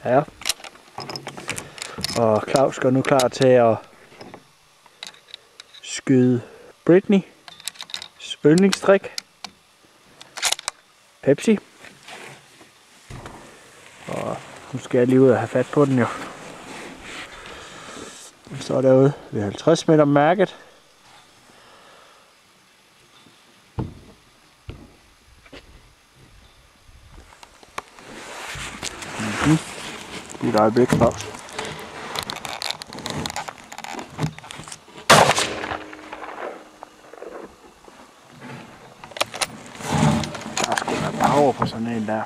Ja. Og Claus går nu klar til at skyde Britney. Yndlingsdrik. Pepsi. Og nu skal jeg lige ud og have fat på den jo. Så er derude ved 50 meter mærket. Det er et øjeblik, Claus. Der er sgu da power på sådan en der.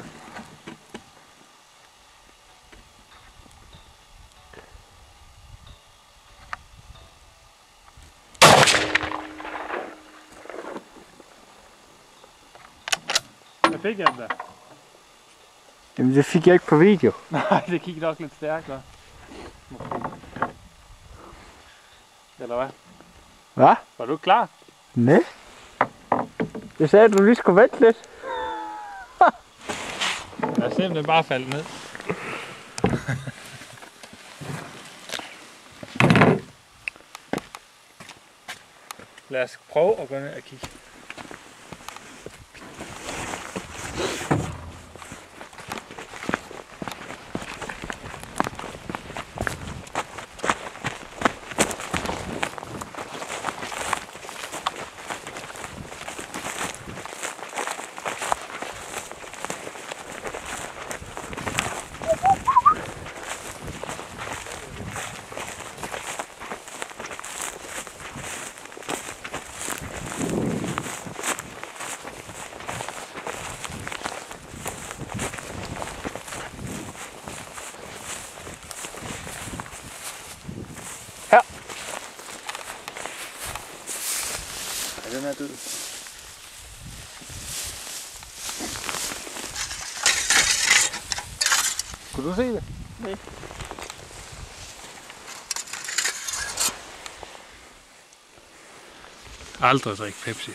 Hvad fik jeg den der? Jamen det fik jeg ikke på video. Nej, det gik nok lidt stærkt, hva'? Eller hvad? Hvad? Var du klar? Nej. Jeg sagde, at du lige skulle vente lidt. Jeg er simpelthen bare faldet ned. Lad os prøve at gå ned og kigge. Ja, den er død. Kunne du se det? Nej. Aldrig drikke Pepsi.